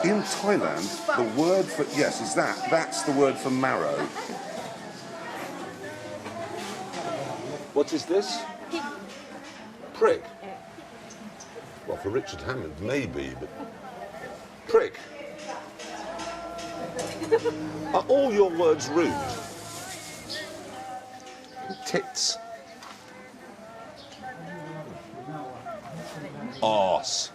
In Thailand, the word for... Yes, is that. That's the word for marrow. What is this? Prick. Well, for Richard Hammond, maybe, but... Prick. Are all your words rude? Tits. Arse.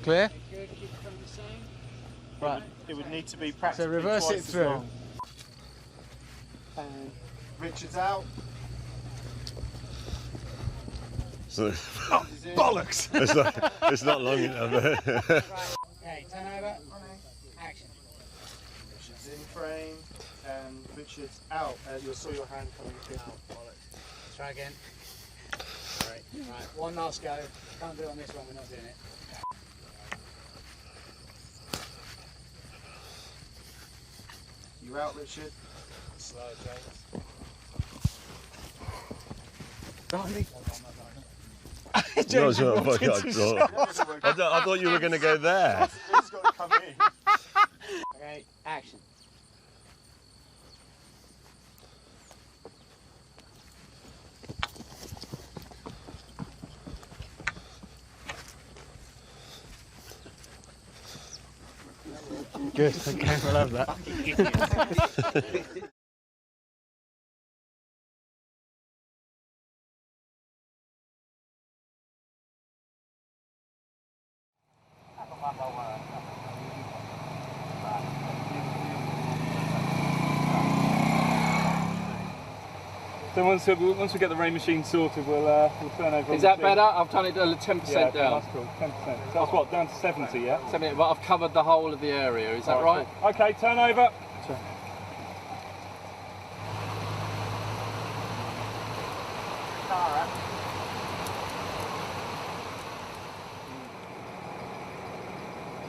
Clear? Good, keep it from the same. Right. It would need to be practically So reverse twice it as through. long. And Richard's out. Bollocks! It's not long enough. Okay, turn over. Action. Richard's in frame. And Richard's out. You saw your hand coming through. Try again. Right, one last go. Can't do it on this one, we're not doing it. You out, Richard. Slow, James. James, I thought you were going to go there. He's got to come in. Okay, action. Good, okay, we'll have that. So once we get the rain machine sorted, we'll turn over. Is that better? I've done it 10% yeah, down. That's cool. 10%. So that's what, down to 70, yeah? 70, but I've covered the whole of the area. Is that right? Cool. Okay, turn over.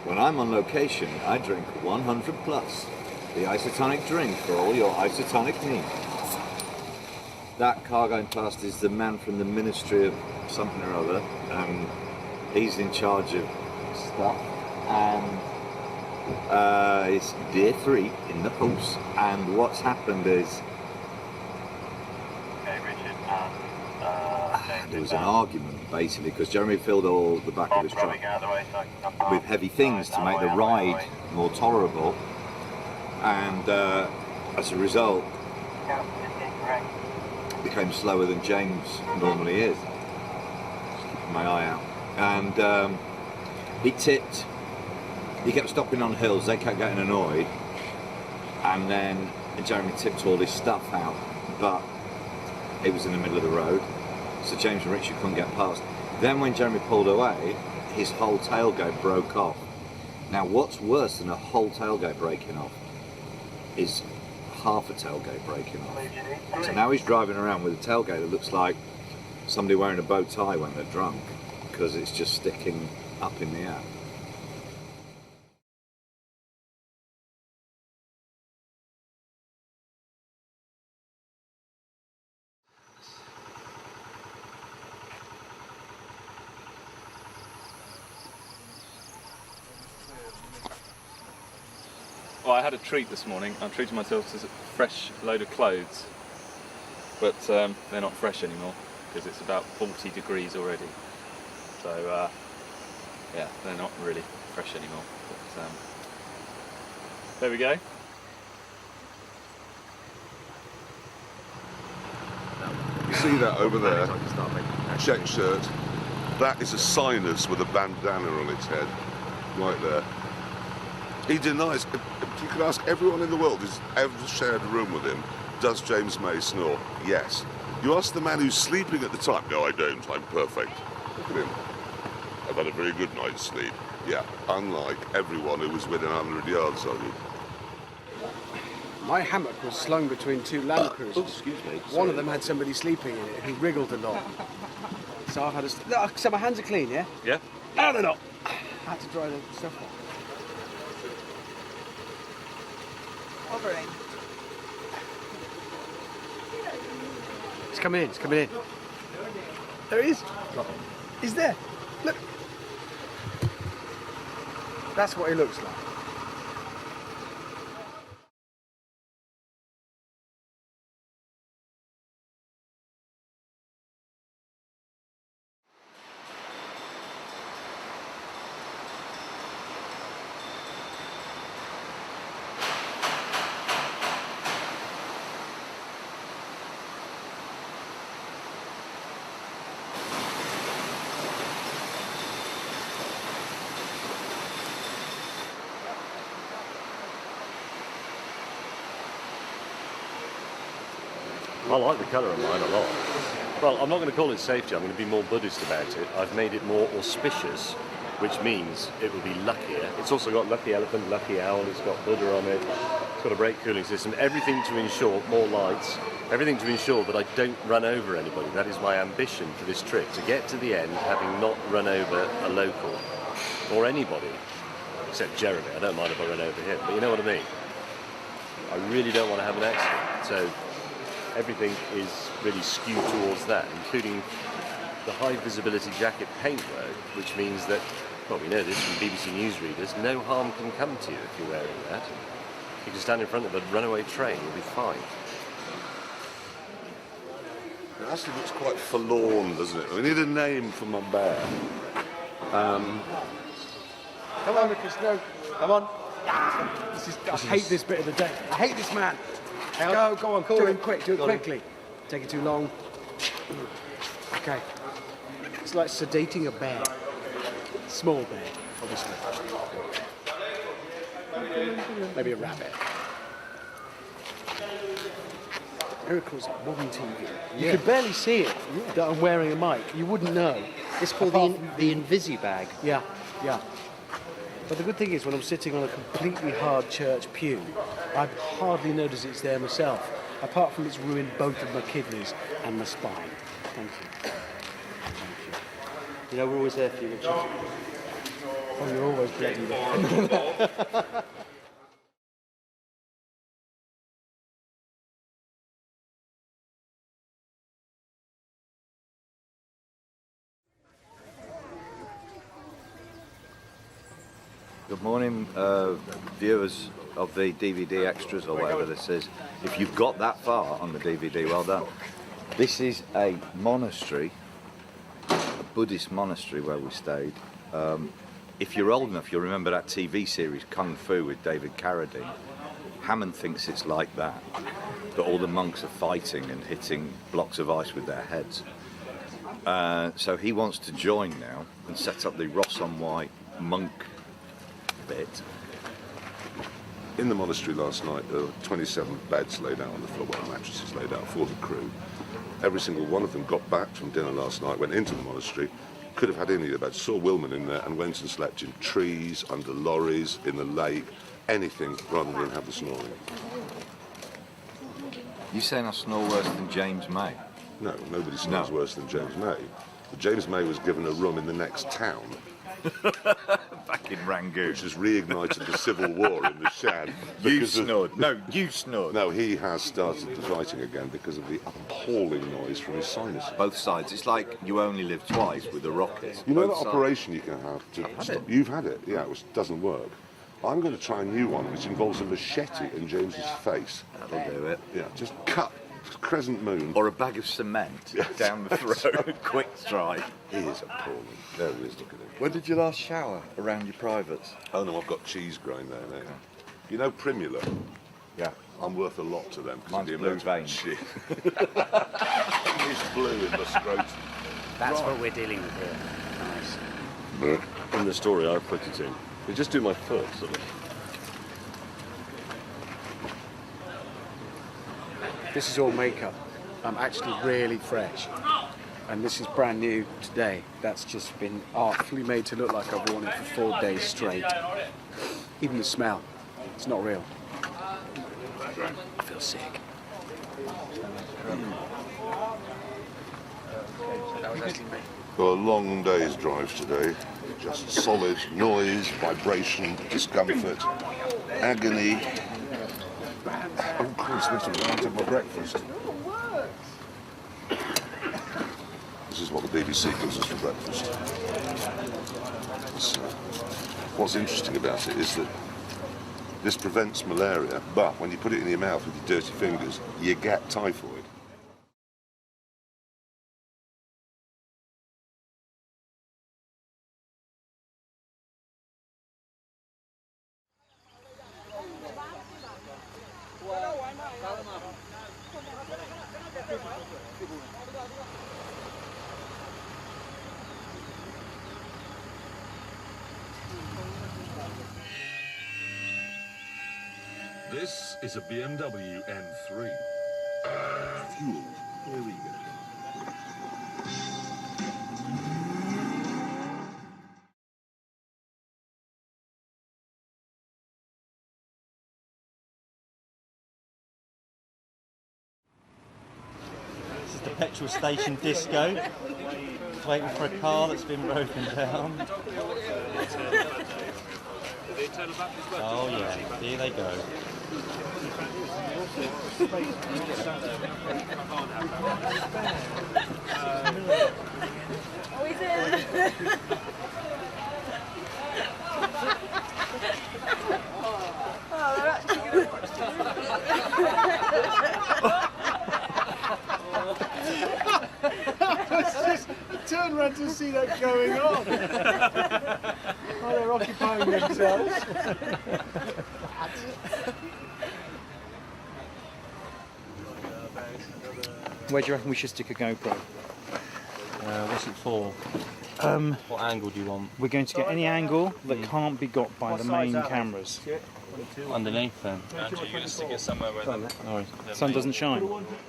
When I'm on location, I drink 100 plus, the isotonic drink for all your isotonic needs. That car going past is the man from the Ministry of something or other, and he's in charge of stuff, and it's day 3 in the post, and what's happened is there was an argument basically because Jeremy filled all the back of his truck with heavy things to make the ride more tolerable, and as a result became slower than James normally is. Keeping my eye out. And he tipped, he kept stopping on hills, they kept getting annoyed, and then Jeremy tipped all his stuff out, but it was in the middle of the road, so James and Richard couldn't get past. Then when Jeremy pulled away, his whole tailgate broke off. Now what's worse than a whole tailgate breaking off is half a tailgate breaking off. So now he's driving around with a tailgate that looks like somebody wearing a bow tie when they're drunk, because it's just sticking up in the air. Well, I had a treat this morning. I treated myself to a fresh load of clothes, but they're not fresh anymore because it's about 40 degrees already. So yeah, they're not really fresh anymore. But there we go. You see that over there? Check shirt. That is a sinus with a bandana on its head, right there. He denies. You could ask everyone in the world who's ever shared a room with him, does James May snore? Yes. You ask the man who's sleeping at the time, no I don't, I'm perfect. Look at him. I've had a very good night's sleep. Yeah, unlike everyone who was within 100 yards of you. My hammock was slung between 2 Land Cruisers. Oh, excuse me. One of them had somebody sleeping in it who wriggled a lot. So I've had a... So my hands are clean, yeah? Yeah. No, they're not. I had to dry the stuff off. Hovering. It's coming in, it's coming in. There he is. He's there. Look. That's what he looks like. I like the colour of mine a lot. Well, I'm not going to call it safety, I'm going to be more Buddhist about it. I've made it more auspicious, which means it will be luckier. It's also got lucky elephant, lucky owl, it's got Buddha on it, it's got a brake cooling system, everything to ensure, more lights, everything to ensure that I don't run over anybody. That is my ambition for this trip, to get to the end having not run over a local or anybody, except Jeremy. I don't mind if I run over him, but you know what I mean. I really don't want to have an accident, so everything is really skewed towards that, including the high visibility jacket paintwork, which means that, well, we know this from BBC News readers, no harm can come to you if you're wearing that. You can stand in front of a runaway train, you'll be fine. It actually looks quite forlorn, doesn't it? We need a name for my bear. Come on, Lucas, no. Come on. I hate this bit of the day. I hate this man. Go on, do it quick, do it quickly. Take it too long. Okay. It's like sedating a bear. Small bear, obviously. Maybe a rabbit. Miracles on TV. You could barely see it that I'm wearing a mic. You wouldn't know. It's called the Invisibag. Yeah, yeah. But the good thing is, when I'm sitting on a completely hard church pew, I hardly notice it's there myself, apart from it's ruined both of my kidneys and my spine. Thank you. Thank you. You know, we're always there for you, Richard. Oh, you're always bloody there. Good morning, viewers of the DVD extras or whatever this is. If you've got that far on the DVD, well done. This is a monastery, a Buddhist monastery where we stayed. If you're old enough, you'll remember that TV series Kung Fu with David Carradine. Hammond thinks it's like that, but all the monks are fighting and hitting blocks of ice with their heads. So he wants to join now and set up the Ross on White monk bit. In the monastery last night, there were 27 beds laid out on the floor, well, mattresses laid out for the crew. Every single one of them got back from dinner last night, went into the monastery, could have had any of the beds, saw Wilman in there and went and slept in trees, under lorries, in the lake, anything rather than have the snoring. You saying I snore worse than James May? No, nobody snores worse than James May. But James May was given a room in the next town. Back in Rangoon. Which has reignited the civil war in the Shan. You snored. No, you snored. No, he has started the fighting again because of the appalling noise from his sinuses. Both sides. It's like You Only Live Twice with the Rockets. You know Both that operation you can have to stop? You've had it, yeah, which doesn't work. I'm going to try a new one which involves a machete in James's face. That'll do it. Yeah, just cut crescent moon. Or a bag of cement down the throat. Quick strike. He is appalling. There he is, look at him. When did you last shower around your privates? Oh no, I've got cheese growing there now. You know Primula? Yeah. I'm worth a lot to them. Mine's blue vein. Shit. It's blue in the scrotum. That's what we're dealing with here. Nice. In the story I put it in, we just do my foot, sort of. This is all makeup. I'm actually really fresh. And this is brand new today. That's just been artfully made to look like I've worn it for 4 days straight. Even the smell, it's not real. I feel sick. Got a long day's drive today. Just solid noise, vibration, discomfort, agony. Oh, Christ, I want to have my breakfast. This is what the BBC gives us for breakfast. What's interesting about it is that this prevents malaria, but when you put it in your mouth with your dirty fingers, you get typhoid. This is a BMW M3. Fuel. Here we go. This is the petrol station disco. Waiting for a car that's been broken down. Oh yeah, here they go. Oh, is it? Oh, they're actually Turn around to see that going on. Oh, they're occupying themselves. Where do you reckon we should stick a GoPro? What's it for? What angle do you want? We're going to get any angle that can't be got by the main cameras. Underneath then. Andrew, you're going to stick it somewhere where the Sun doesn't shine.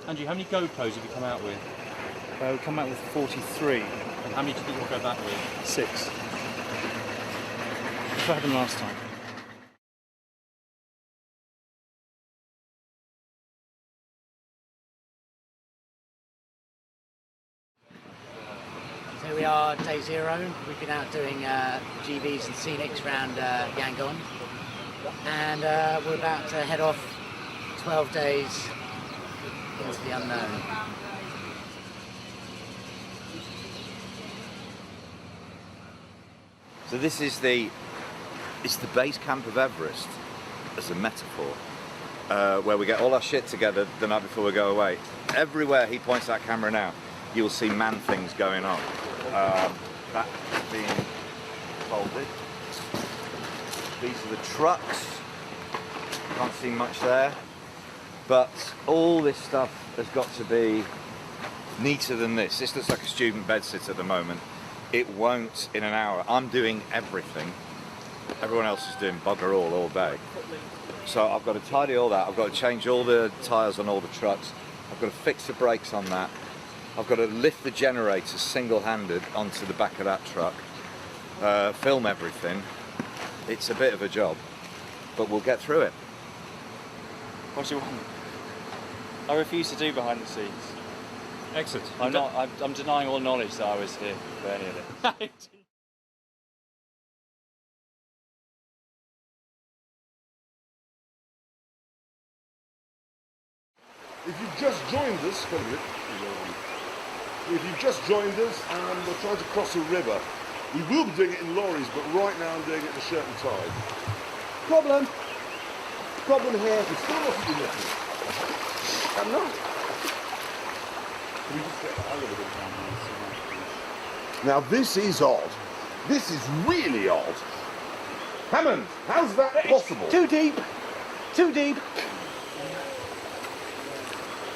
Andrew, how many GoPros have you come out with? We come out with 43. And how many do you think we'll go back with? 6. That's what happened last time. So here we are, day 0. We've been out doing GVs and scenics around Yangon. And we're about to head off 12 days into the unknown. So this is it's the base camp of Everest, as a metaphor, where we get all our shit together the night before we go away. Everywhere he points that camera now, you'll see man things going on. That being folded. These are the trucks. Can't see much there. But all this stuff has got to be neater than this. This looks like a student bedsit at the moment. It won't in an hour. I'm doing everything. Everyone else is doing bugger all day. So I've got to tidy all that. I've got to change all the tyres on all the trucks. I've got to fix the brakes on that. I've got to lift the generator single-handed onto the back of that truck. Film everything. It's a bit of a job, but we'll get through it. What do you want? I refuse to do behind the scenes. Excellent. I'm denying all knowledge that I was here for any of it. If you've just joined us, and we're trying to cross a river, we will be doing it in lorries, but right now I'm doing it in a certain tide. Problem here. It's still not to be looking. I'm not. Can we just get that a little bit? Now this is odd. This is really odd. Hammond, how's that possible? Too deep. Too deep.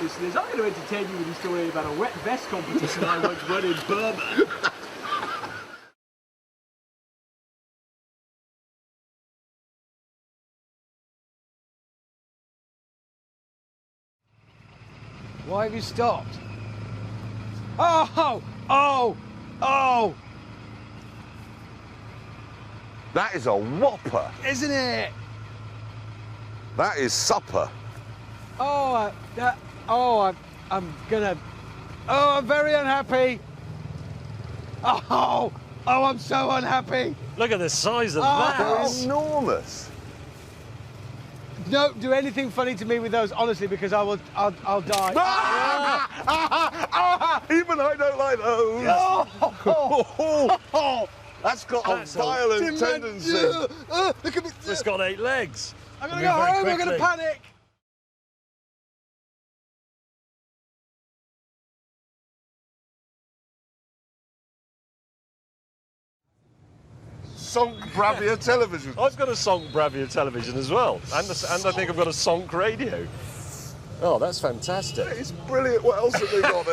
Listeners, I'm going to entertain you with a story about a wet vest competition I once won in Burma. Why have you stopped? Oh! That is a whopper. Isn't it? That is supper. I'm very unhappy. Oh, I'm so unhappy. Look at the size of They're enormous. Don't do anything funny to me with those, honestly, because I'll die. Even I don't like those. That's got a violent tendency. Look at me. It's got 8 legs. I'm going to go home, I'm going to panic. Sonk Bravia television. I've got a Sonk Bravia television as well, and I think I've got a Sonk radio. Oh, that's fantastic. It's brilliant. What else have they got?